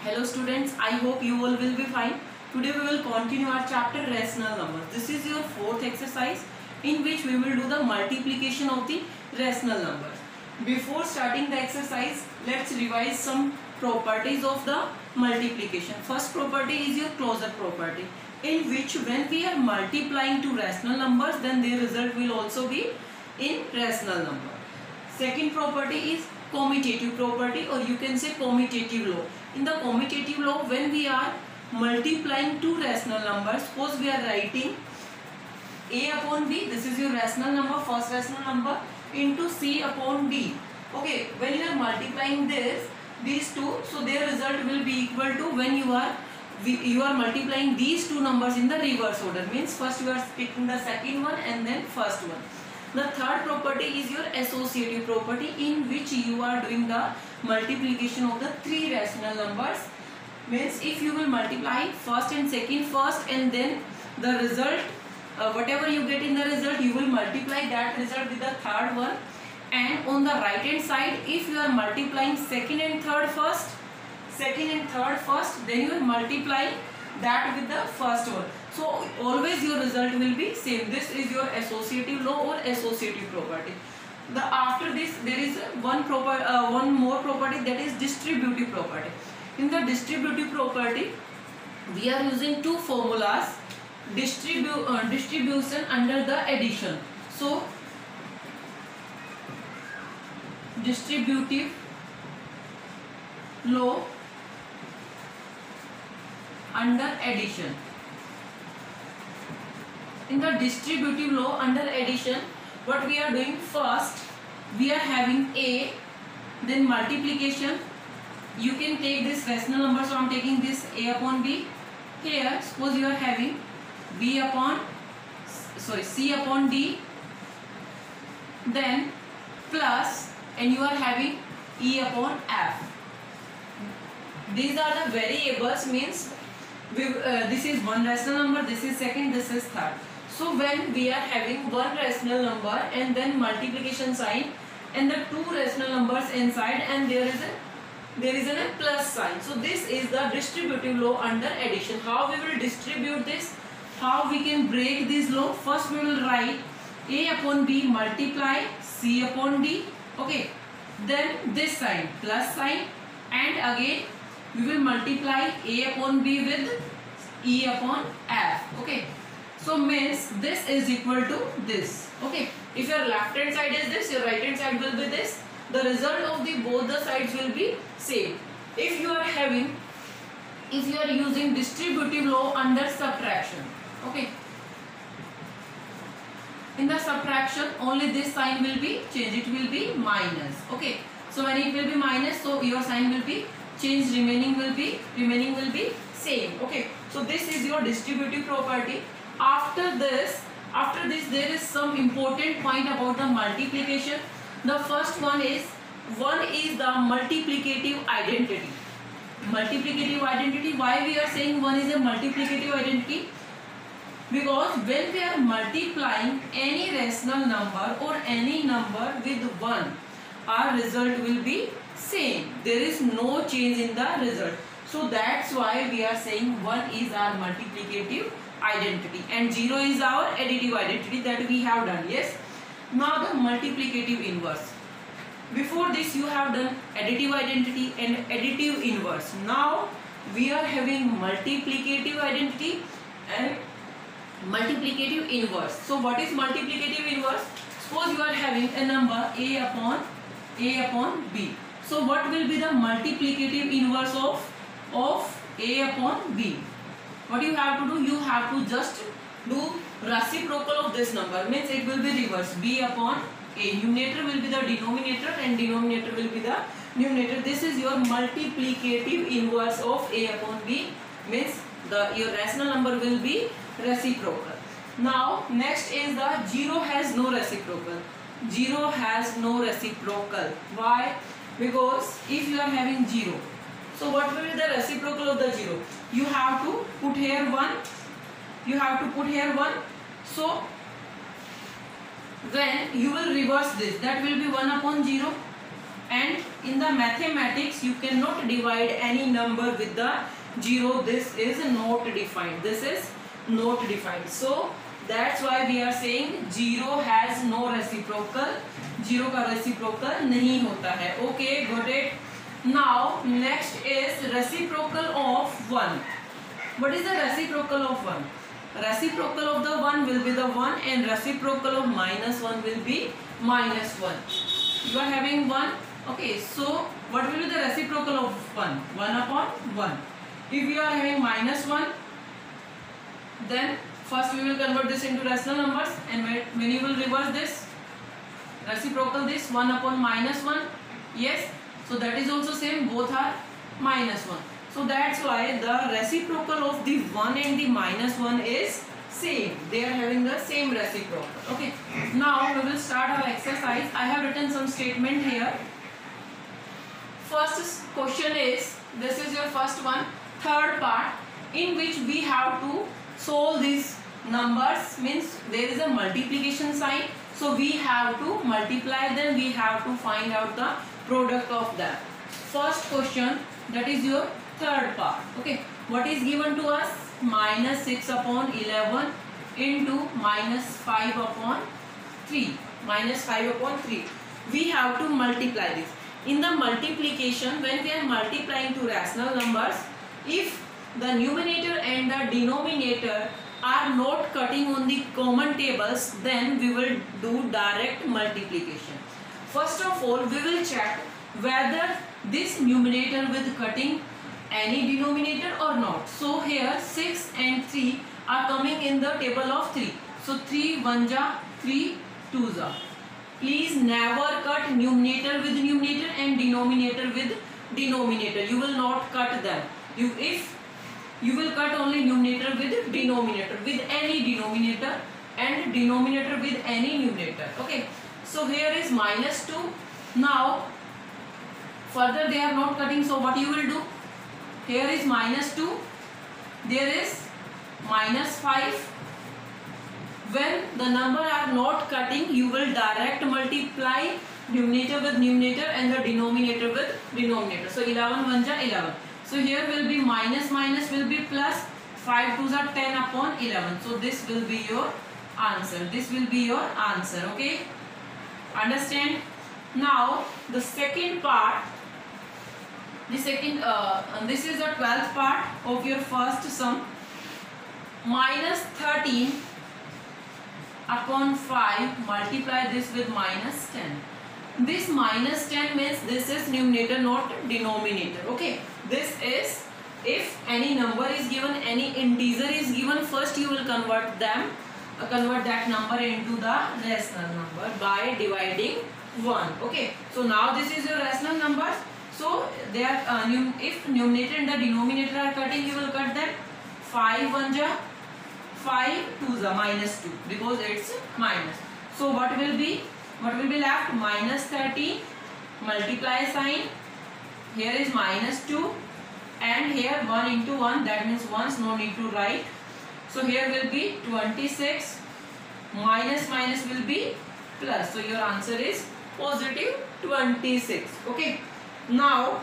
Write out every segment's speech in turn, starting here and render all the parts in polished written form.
Hello students, I hope you all will be fine. Today we will continue our chapter rational numbers. This is your fourth exercise in which we will do the multiplication of the rational numbers. Before starting the exercise, let's revise some properties of the multiplication. First property is your closure property, in which when we are multiplying two rational numbers, then their result will also be in rational number. Second property is commutative property, or you can say commutative law. In the commutative law, when we are multiplying two rational numbers, suppose we are writing a upon b, this is your rational number, first rational number, into c upon d. Okay, when you are multiplying these two, so their result will be equal to, when you are multiplying these two numbers in the reverse order, means first you are taking the second one and then first one. The third property is your associative property, in which you are doing the multiplication of the three rational numbers. Means if you will multiply first and second first, and then the result, whatever you get in the result, you will multiply that result with the third one. And on the right hand side, if you are multiplying second and third first, then you are multiplying that with the first one. So always your result will be same. This is your associative law or associative property. After this, there is one more property, that is distributive property. In the distributive property, we are using two formulas, distribution under the addition. So distributive law under addition. In the distributive law under addition, what we are doing, first we are having a, then multiplication. You can take this rational number, so I am taking this a upon b. Here suppose you are having c upon d, then plus, and you are having e upon f. These are the variables, means this is one rational number, this is second, this is third. So when we are having one rational number and then multiplication sign and the two rational numbers inside, and there is a plus sign. So this is the distributive law under addition. How we will distribute this? How we can break this law? First we will write a upon b multiply c upon d. Okay. Then this sign, plus sign, and again we will multiply a upon b with e upon f. Okay. So means this is equal to this. Okay. If your left hand side is this, your right hand side will be this. The result of both the sides will be same. If you are using distributive law under subtraction. Okay. In the subtraction, only this sign will be changed. It will be minus. Okay. So when it will be minus, so your sign will be changed. Remaining will be same. Okay. So this is your distributive property. After this there is some important point about the multiplication. The first one is the multiplicative identity. Multiplicative identity. Why we are saying one is a multiplicative identity? Because when we are multiplying any rational number or any number with 1, our result will be same. There is no change in the result. So that's why we are saying 1 is our multiplicative identity and 0 is our additive identity that we have done. Yes. Now the multiplicative inverse. Before this you have done additive identity and additive inverse. Now we are having multiplicative identity and multiplicative inverse. So what is multiplicative inverse? Suppose you are having a number a upon b. So what will be the multiplicative inverse of a upon b? What you have to do? You have to just do reciprocal of this number, means it will be reverse. B upon a, numerator will be the denominator and denominator will be the numerator. This is your multiplicative inverse of a upon b, means your rational number will be reciprocal. Now next is the 0 has no reciprocal. 0 has no reciprocal. Why? Because if you are having 0, so what will be the reciprocal of the 0? You have to put here 1. So when you will reverse this, that will be 1 upon 0, and in the mathematics you cannot divide any number with the 0. This is not defined. This is not defined. So that's why we are saying 0 has no reciprocal. 0 का reciprocal नहीं होता है. Okay, got it. Now next is reciprocal of 1. What is the reciprocal of 1? Reciprocal of the 1 will be the 1 and reciprocal of minus 1 will be minus 1. You are having 1. Okay, so what will be the reciprocal of 1? 1 upon 1. If you are having minus 1, then first we will convert this into rational numbers, and when you will reverse this, reciprocal this 1 upon minus 1. Yes, so that is also same, both are minus 1. So that's why the reciprocal of the 1 and the minus 1 is same. They are having the same reciprocal. Okay, now we will start our exercise. I have written some statement here. First question is, this is your first one, third part, in which we have to solve these numbers. Means there is a multiplication sign, so we have to multiply them, we have to find out the product of them. First question, that is your third part. Okay, what is given to us? Minus 6 upon 11 into minus 5 upon 3. Minus 5 upon 3. We have to multiply this. In the multiplication, when we are multiplying two rational numbers, if the numerator and the denominator are not cutting on the common tables, then we will do direct multiplication. First of all, we will check whether this numerator will cutting any denominator or not. So here 6 and 3 are coming in the table of 3. So 3 1 ja, 3 2 ja. Please never cut numerator with numerator and denominator with denominator. You will not cut them. If you will cut only numerator with denominator, with any denominator, and denominator with any numerator. Okay, so here is minus 2. Now further they are not cutting, so what you will do? Here is minus 2, there is minus 5. When the number are not cutting, you will direct multiply numerator with numerator and the denominator with denominator. So 11 1 ja 11. So here will be minus minus will be plus, 5 2s are 10 upon 11. So this will be your answer. This will be your answer. Okay, understand? Now the second part, this is the 12th part of your first sum. Minus 13 upon 5, multiply this with minus 10. This minus 10 means this is numerator, not denominator. Okay, this is, if any number is given, any integer is given, first you will convert that number into the rational number by dividing 1. Okay, so now this is your rational number. So they are if numerator and the denominator are cutting, you will cut them. 5 1 ja, 5 2 ja, minus 2, because it's minus. So what will be left? Minus 30, multiply sign. Here is minus 2 and here 1 into 1, that means once, no need to write. So here will be 26, minus minus will be plus. So your answer is positive 26. Okay. Now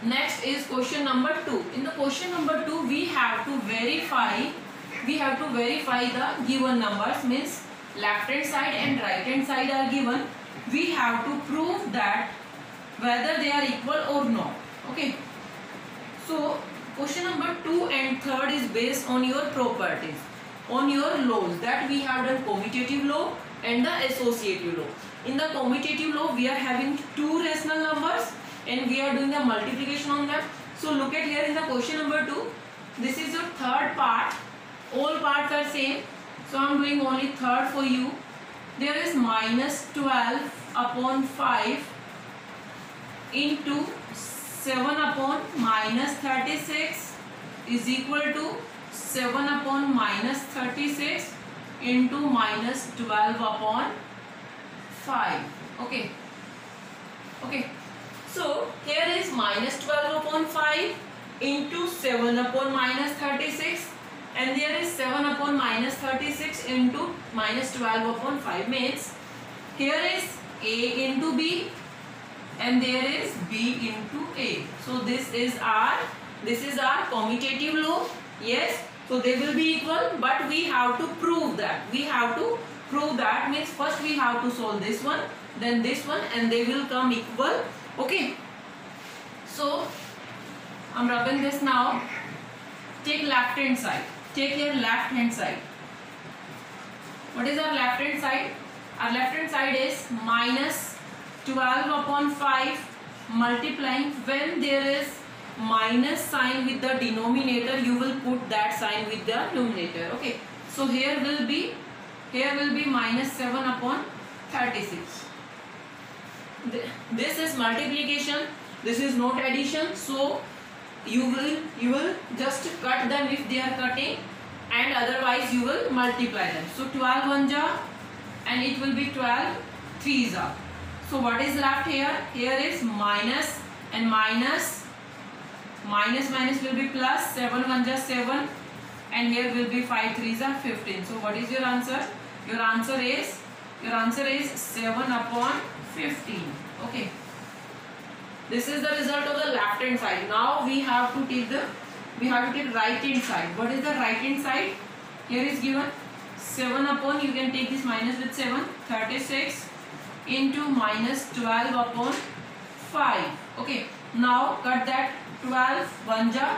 next is question number 2. In the question number 2, we have to verify the given numbers. Means left hand side and right hand side are given. We have to prove that whether they are equal or not. Okay, so question number 2 and 3rd is based on your properties, on your laws, that we have done commutative law and the associative law. In the commutative law, we are having two rational numbers and we are doing the multiplication on them. So look at here in the question number 2. This is your third part. All parts are same. So I am doing only third for you. There is minus 12 upon 5 into 7 upon minus 36 is equal to 7 upon minus 36 into minus 12 upon 5. Okay. So here is minus 12 upon 5 into 7 upon minus 36, and there is 7 upon minus 36 into minus 12 upon 5. Means here is A into B and there is B into A. So this is our commutative law. Yes. So they will be equal, but we have to prove that. Means first we have to solve this one, then this one, and they will come equal. Okay. So I'm rubbing this now. Take left hand side. Take your left hand side. What is our left hand side? Our left hand side is minus 12 upon 5 multiplying. When there is minus sign with the denominator, you will put that sign with the numerator. Okay. So here will be minus 7 upon 36. This is multiplication. This is not addition. So you will just cut them if they are cutting, and otherwise you will multiply them. So 12 1 ja, and it will be 12 3 ja. So what is left here? Here is minus, and minus will be plus. 7 1 ja 7, and here will be 5 3 ja 15. So what is your answer? Your answer is 7 upon 15. Okay. This is the result of the left hand side. Now we have to take right hand side. What is the right hand side? Here is given 7 upon, you can take this minus with 7, 36 into minus 12 upon 5. Okay. Now cut that. 12 1 ja,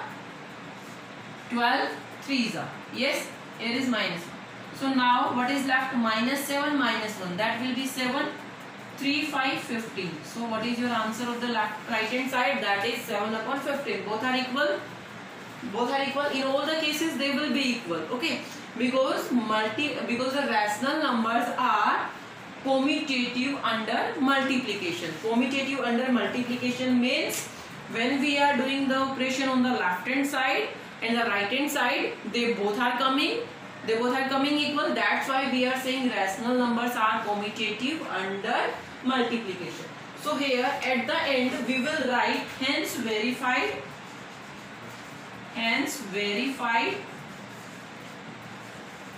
12 3 ja. Yes. Here is minus. So now what is left? Minus 7 minus 1. That will be 7. 3 5 15. So what is your answer of the right hand side? That is 7 upon 15. Both are equal. In all the cases they will be equal. Okay. Because the rational numbers are commutative under multiplication. Commutative under multiplication means when we are doing the operation on the left hand side and the right hand side, they both are coming equal. That's why we are saying rational numbers are commutative under multiplication. So here at the end we will write hence verified.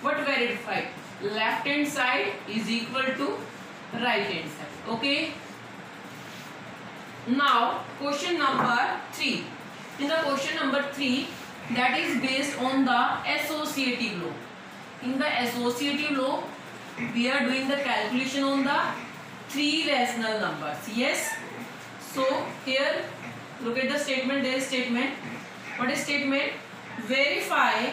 What verified? Left hand side is equal to right hand side. Okay. Now question number 3. In the question number 3, that is based on the associative law. In the associative law, we are doing the calculation on the 3 rational numbers. Yes. So here look at the statement. There is statement. What is statement? Verify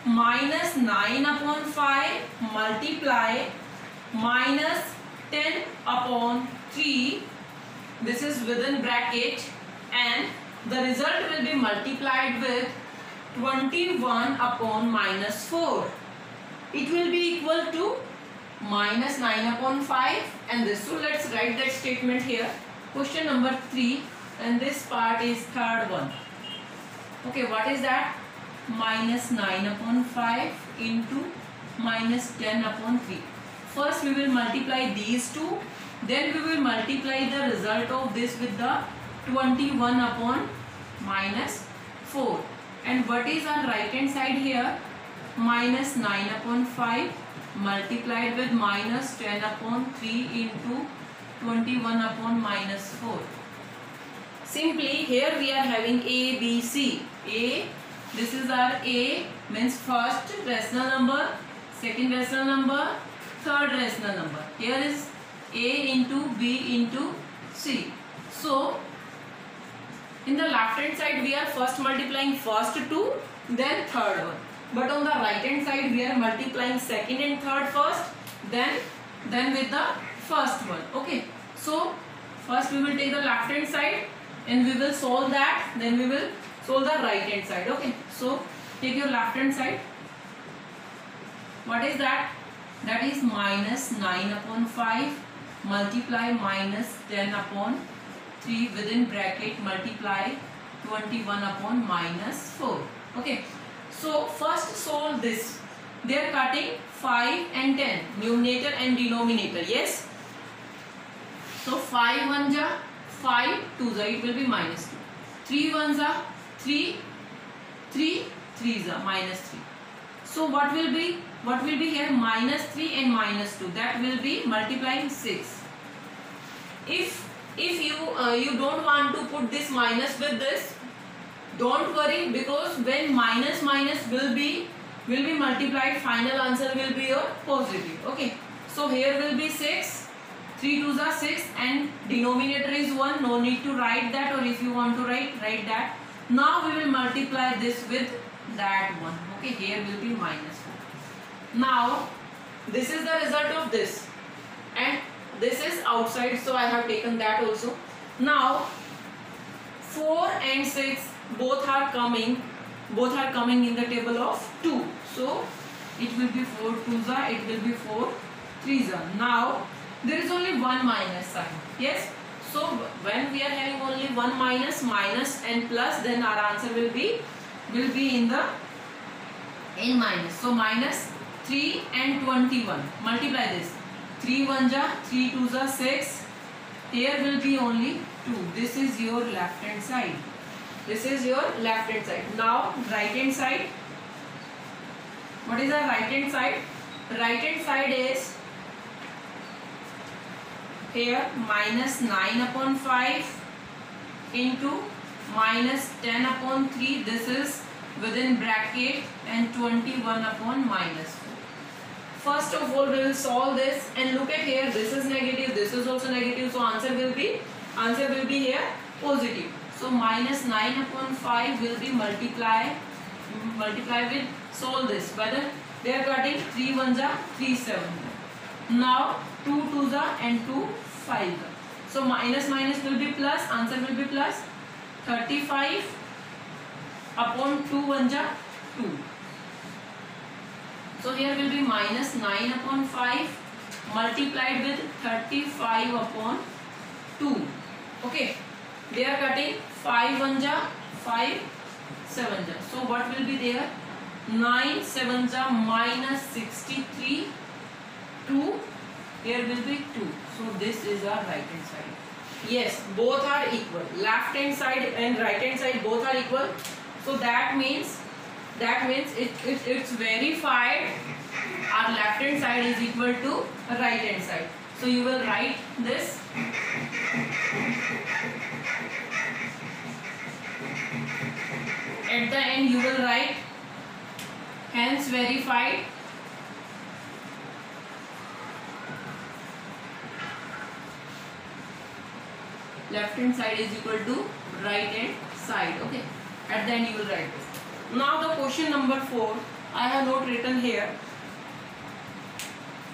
minus 9 upon 5 multiply minus 10 upon 3. This is within bracket, and the result will be multiplied with 21 upon minus 4. It will be equal to minus 9 upon 5, and this. So let's write that statement here. Question number 3, and this part is third one. Okay, what is that? Minus 9 upon 5 into minus 10 upon 3. First we will multiply these two, then we will multiply the result of this with the 21 upon minus 4. And what is our right hand side here? Minus 9 upon 5 multiplied with minus 10 upon 3 into 21 upon minus 4. Simply here we are having A, B, C. A, this is our A, means first rational number, second rational number, third rational number. Here is A into B into C. So in the left hand side we are first multiplying first two, then third one. But on the right hand side we are multiplying second and third first, then with the first one. Okay. So first we will take the left hand side and we will solve that, then we will solve the right hand side. Okay. So take your left hand side. What is that? That is minus 9 upon 5 multiply minus 10 upon 3 within bracket multiply 21 upon minus 4. Okay. So first solve this. They are cutting 5 and 10, numerator and denominator. Yes. So 5 1 ja 5, 2 ja, it will be minus 2. 3 1 ja 3, 3 3 ja minus 3. So what will be here? Minus 3 and minus 2. That will be multiplying 6. If if you don't want to put this minus with this, don't worry, because when minus minus will be multiplied, final answer will be your positive. Okay, so here will be 6, 3 2s are 6, and denominator is 1. No need to write that, or if you want to write that. Now we will multiply this with that one. Okay, here will be minus 4. Now this is the result of this, and this is outside, so I have taken that also. Now 4 and 6 both are coming in the table of 2. So it will be 4 2s are, it will be 4 3s are. Now there is only one minus sign. Yes. So when we are having only one minus and plus, then our answer will be in minus. So minus 3 and 21. Multiply this. 3 1s are, 3 2s are 6. Here will be only 2. This is your left hand side. This is your left hand side. Now right hand side. What is our right hand side? Right hand side is here minus 9 upon 5 into minus 10 upon 3. This is within bracket, and 21 upon minus 4. First of all, we will solve this, and look at here. This is negative. This is also negative. So answer will be here positive. So minus 9 upon 5 will be multiply with, solve this. Whether they are cutting, 3 1s are, 3 7. Now 2 2s are, and 2 5. So minus will be plus, answer will be plus 35 upon 2 1s are 2. So here will be minus 9 upon 5 multiplied with 35 upon 2. Okay, they are cutting, 5 1s are, 5 7s are. So what will be there? 9 7s are minus 63, 2. Here will be 2. So this is our right hand side. Yes, both are equal. Left hand side and right hand side both are equal. So that means it's verified. Our left hand side is equal to right hand side. So you will write this. At the end you will write hence verified. Left hand side is equal to right hand side. Okay, at the end you will write this. Now the question number 4, I have not written here.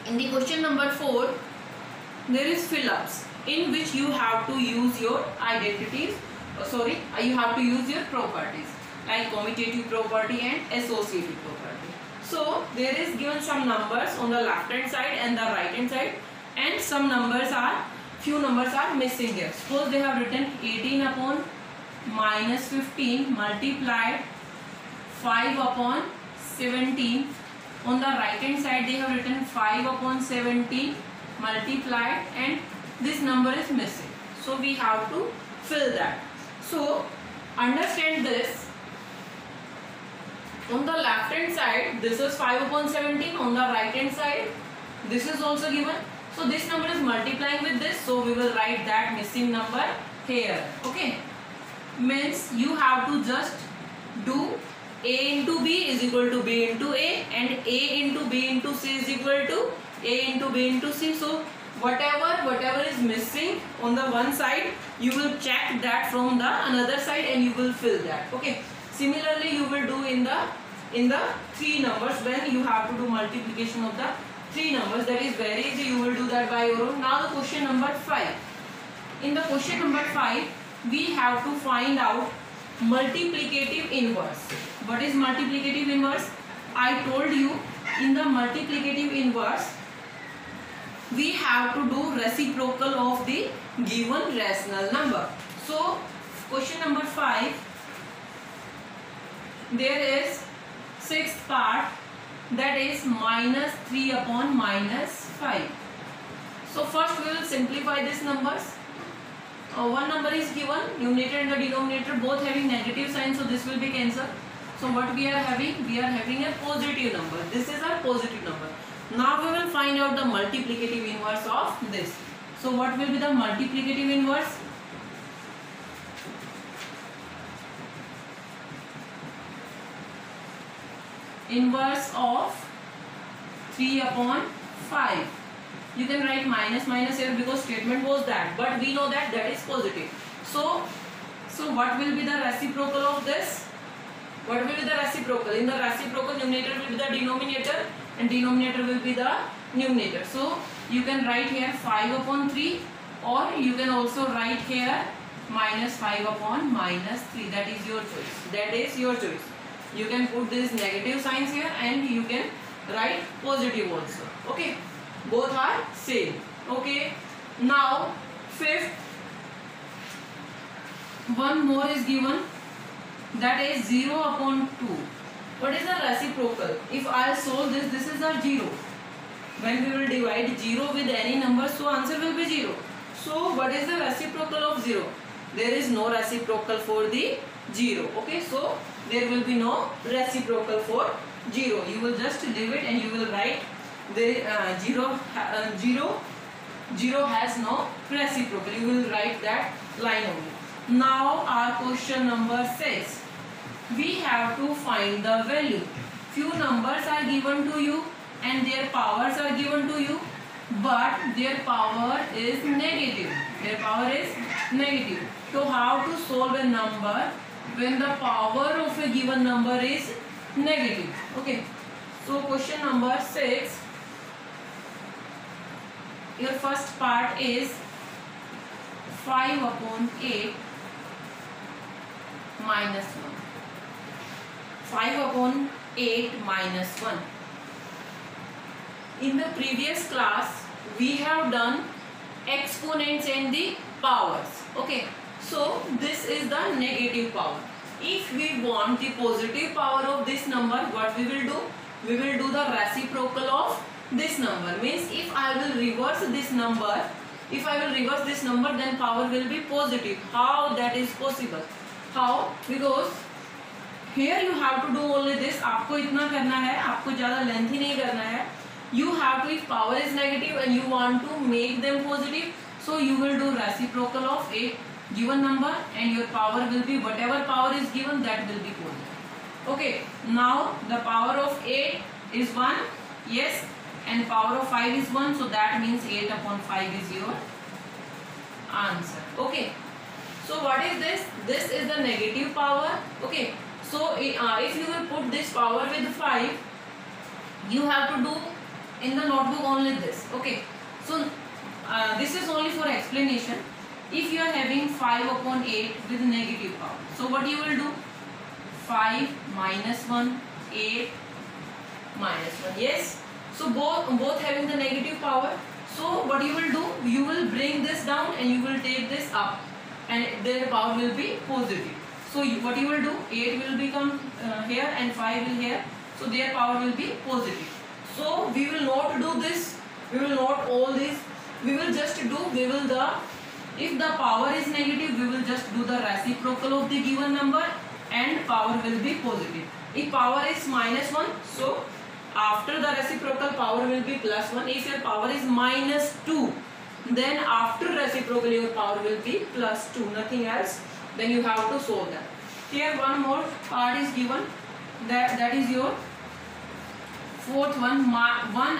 In the question number 4, there is fill-ups in which you have to use your identities. You have to use your properties like commutative property and associative property. So there is given some numbers on the left hand side and the right hand side, and few numbers are missing here. Suppose they have written 18 upon minus 15 multiplied 5 upon 17. On the right hand side they have written 5 upon 17 multiplied, and this number is missing. So we have to fill that. So understand this. On the left hand side this is 5 upon 17. On the right hand side this is also given. So this number is multiplying with this, so we will write that missing number here. Okay, means you have to just do A into B is equal to B into A, and A into B into C is equal to A into B into C. So whatever is missing on the one side, you will check that from the another side and you will fill that. Okay, similarly you will do in the three numbers when you have to do multiplication of the three numbers. That is very easy, you will do that by your own. Now the question number 5. In the question number 5 we have to find out multiplicative inverse. What is multiplicative inverse? I told you in the multiplicative inverse we have to do reciprocal of the given rational number. So question number 5, there is sixth part, that is minus 3 upon minus 5. So first we will simplify these numbers. One number is given, numerator and the denominator both having negative sign, so this will be cancelled. So what we are having? We are having a positive number. This is our positive number. Now we will find out the multiplicative inverse of this. So what will be the multiplicative inverse? Inverse of 3 upon 5. You can write minus minus here because statement was that, but we know that that is positive. So what will be the reciprocal of this? What will be the reciprocal? In the reciprocal, numerator will be the denominator and denominator will be the numerator. So you can write here 5 upon 3, or you can also write here minus 5 upon minus 3. That is your choice. That is your choice. You can put these negative signs here and you can write positive also. Okay, both are same. Okay, now fifth, one more is given, that is 0 upon 2. What is the reciprocal? If I solve this, this is a 0. When we will divide 0 with any number, so answer will be 0. So what is the reciprocal of 0? There is no reciprocal for the 0. Okay, so there will be no reciprocal for 0. You will just leave it and you will write the 0 has no reciprocal. You will write that line only. Now our question number 6. We have to find the value. Few numbers are given to you and their powers are given to you, but their power is negative. Their power is negative. So how to solve a number when the power of a given number is negative? Okay. So question number 6. Your first part is 5 upon 8 minus 1. 5 upon 8 minus 1. In the previous class, we have done exponents and the powers. Okay. So this is the negative power. If we want the positive power of this number, what we will do? We will do the reciprocal of this number. Means if I will reverse this number, then power will be positive. How that is possible? How? Because here you have to do only this. आपको इतना करना है, आपको ज़्यादा lengthy नहीं करना है. You have to, if power is negative and you want to make them positive, so you will do reciprocal of a given number and your power will be whatever power is given, that will be positive. Okay, now the power of 8 is 1, yes, and power of 5 is 1, so that means 8 upon 5 is your answer. Okay, so what is this? This is the negative power. Okay, so if you will put this power with 5, you have to do in the notebook only this. Okay, so this is only for explanation. If you are having 5 upon 8 with negative power, so what you will do? 5 minus 1, 8 minus 1. Yes. So both having the negative power. So what you will do? You will bring this down and you will take this up, and their power will be positive. So what you will do? 8 will become here and 5 will here. So their power will be positive. So we will not do this. We will not all this. We will just do. If the power is negative, we will just do the reciprocal of the given number and power will be positive. If power is minus 1, so after the reciprocal power will be plus 1. If your power is minus 2, then after reciprocal your power will be plus 2, nothing else. Then you have to solve that. Here one more part is given, that is your fourth one, 1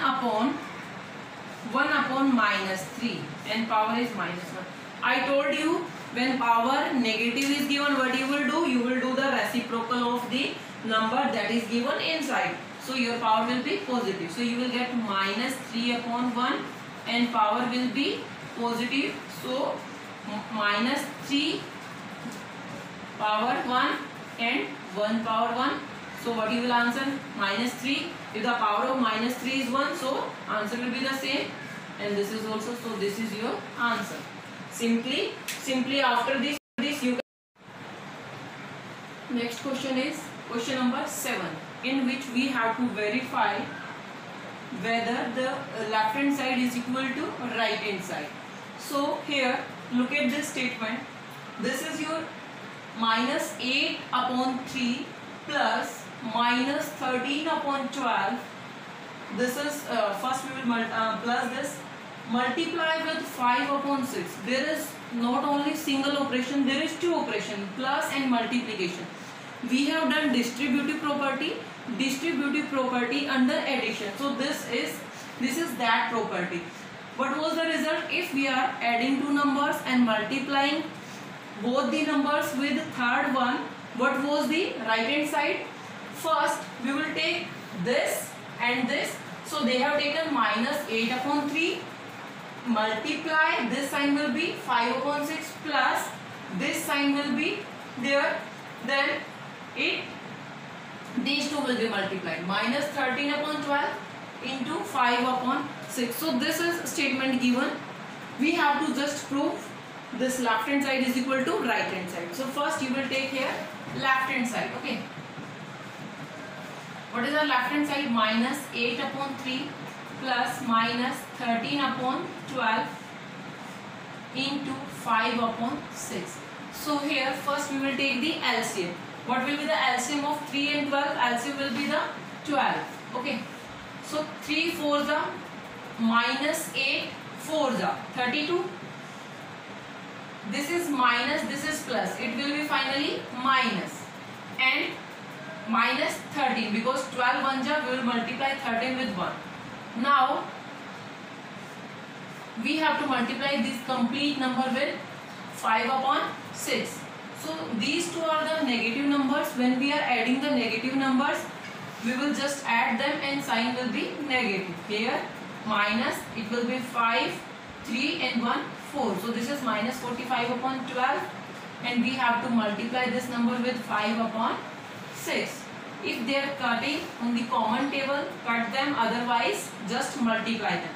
upon minus 3 and power is minus 1. I told you when power negative is given, what you will do? You will do the reciprocal of the number that is given inside. So your power will be positive. So you will get minus 3 upon 1 and power will be positive. So minus 3 power 1 and 1 power 1. So what you will answer? Minus 3. If the power of minus 3 is 1, so answer will be the same. And this is also, so this is your answer. Simply after this you can. Next question is question number 7, in which we have to verify whether the left hand side is equal to right hand side. So here look at this statement. This is your minus 8 upon 3 plus minus 13 upon 12. This is first we will plus this multiply with 5 upon 6. There is not only single operation, there is two operation, plus and multiplication. We have done distributive property under addition. So this is that property. What was the result? If we are adding two numbers and multiplying both the numbers with third one, what was the right hand side? First we will take this and this. So they have taken minus 8 upon 3, multiply, this sign will be 5 upon 6 plus this sign will be there, then these two will be multiplied, minus 13 upon 12 into 5 upon 6. So this is statement given. We have to just prove this left hand side is equal to right hand side. So first you will take here left hand side. Okay, what is our left hand side? Minus 8 upon 3 plus minus 13 upon 12 into 5 upon 6. So here first we will take the LCM. What will be the LCM of 3 and 12? LCM will be the 12. Okay, so 3 4s are minus 8 4s are 32. This is minus, this is plus, it will be finally minus, and minus 13, because 12 1 ja, we will multiply 13 with 1. Now we have to multiply this complete number with 5 upon 6. So these two are the negative numbers. When we are adding the negative numbers, we will just add them and sign will be negative. Here minus, it will be 5, 3 and 1 4. So this is minus 45 upon 12, and we have to multiply this number with 5 upon 6. If they are cutting on the common table, cut them, otherwise just multiply them.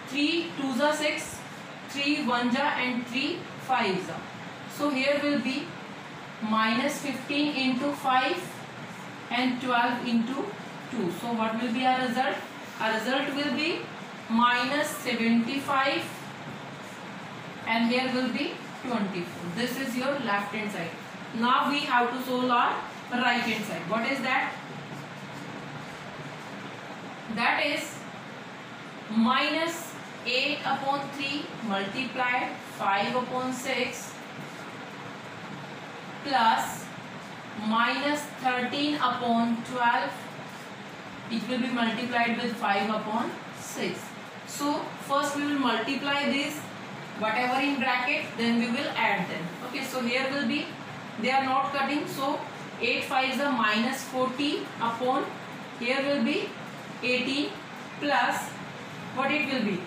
3 2s are 6, 3 1s are, and 3 5s are. So here will be minus 15 into 5 and 12 into 2. So what will be our result? Our result will be minus 75, and here will be 24. This is your left hand side. Now we have to solve our right hand side. What is that? That is minus 8 upon 3 multiplied 5 upon 6 plus minus 13 upon 12, it will be multiplied with 5 upon 6. So first we will multiply this whatever in bracket, then we will add them. Okay, so here will be, they are not cutting, so 8 5s are minus 40 upon, here will be 18 plus, what it will be,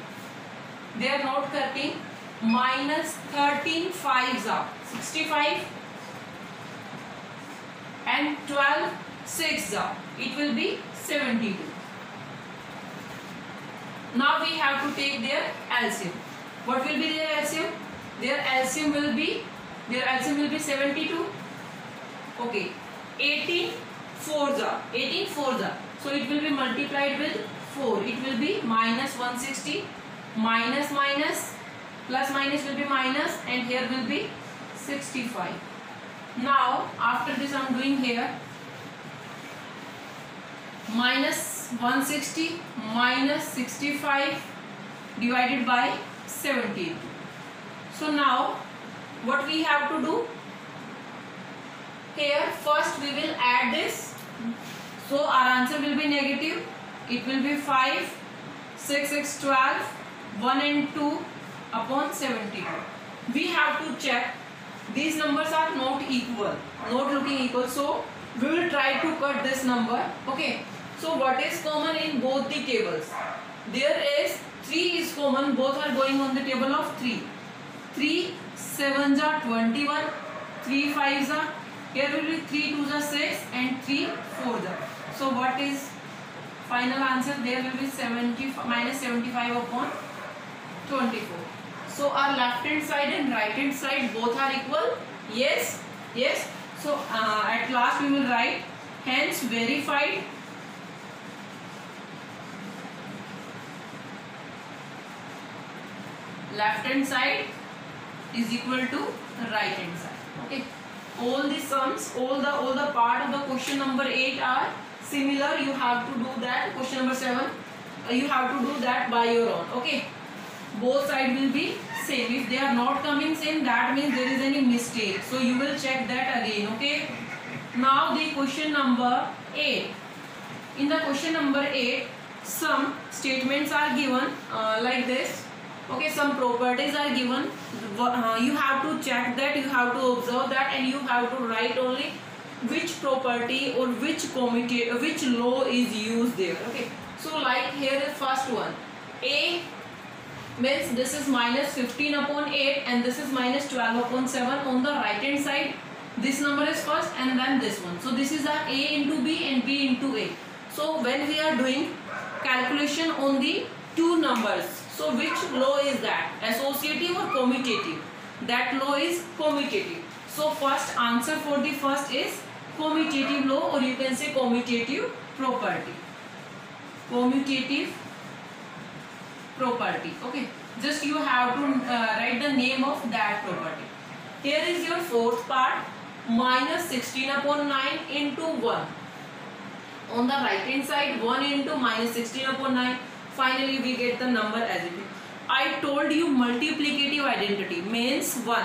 they are not cutting, minus 13 5s are 65 and 12 6s are, it will be 72. Now we have to take their LCM. What will be their LCM? Their LCM will be 72. Okay, 18 4s are, so it will be multiplied with 4. It will be minus 160, minus minus, plus minus will be minus, and here will be 65. Now after this I am doing here minus 160 minus 65 divided by 17. So now what we have to do here, first we will add this, so our answer will be negative. It will be 5 6 6 12 1 and 2 upon 72. We have to check these numbers are not equal, not looking equal, so we will try to cut this number. Okay, so what is common in both the tables? There is 3 is common, both are going on the table of 3. 3 7s are 21, 3 5s are, here will be 3 2s are 6 and 3 4s are. So what is final answer? There will be minus 75 upon 24. So our left hand side and right hand side both are equal. Yes, yes. So at last we will write hence verified left hand side is equal to right hand side. Okay. All the sums, all the part of the question number 8 are similar. You have to do that. Question number 7. you have to do that by your own. Okay, both sides will be same. If they are not coming same, that means there is any mistake, so you will check that again. Okay, now the question number 8. In the question number 8, some statements are given like this. Okay, some properties are given. You have to check that, you have to observe that, and you have to write only which property or which law is used there. Okay, so like here is first one. A means this is minus 15 upon 8 and this is minus 12 upon 7 on the right hand side. This number is first and then this one. So this is a into B and B into A. So when we are doing calculation on the two numbers, so which law is that? Associative or commutative? That law is commutative. So first answer for the first is commutative law, or you can say commutative property. Commutative property. Okay, just you have to write the name of that property. Here is your fourth part, minus 16 upon 9 into 1. On the right hand side, 1 into minus 16 upon 9. Finally we get the number as it is. I told you multiplicative identity means 1.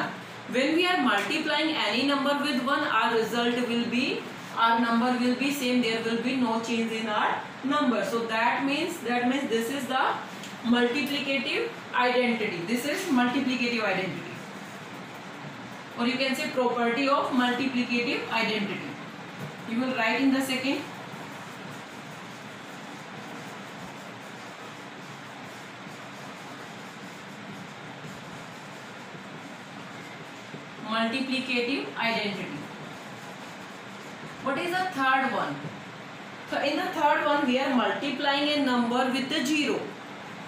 When we are multiplying any number with 1, our result will be, our number will be same. There will be no change in our number. So that means this is the multiplicative identity. This is multiplicative identity, or you can say property of multiplicative identity. You will write in the second. Multiplicative identity. What is the third one? So in the third one, we are multiplying a number with a 0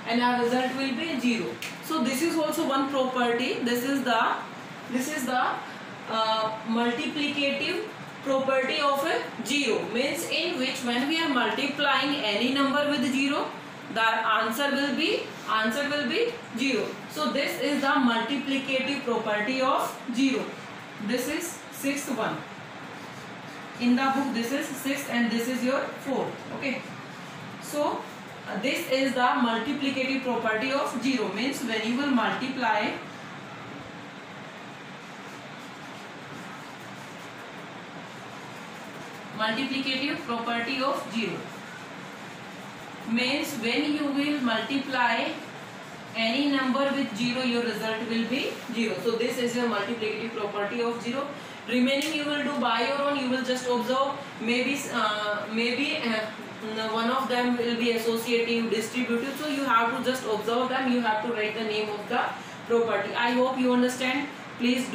and our result will be 0. So this is also one property. This is the multiplicative property of a 0, means in which when we are multiplying any number with 0, the answer will be 0. So this is the multiplicative property of 0. This is sixth one. In the book this is 6th and this is your 4th. Okay, so this is the multiplicative property of 0, means when you will multiply multiplicative property of 0 means when you will multiply any number with 0, your result will be 0. So this is your multiplicative property of 0. Remaining you will do by your own. You will just observe. Maybe one of them will be associative, distributive. So you have to just observe them. You have to write the name of the property. I hope you understand. Please do.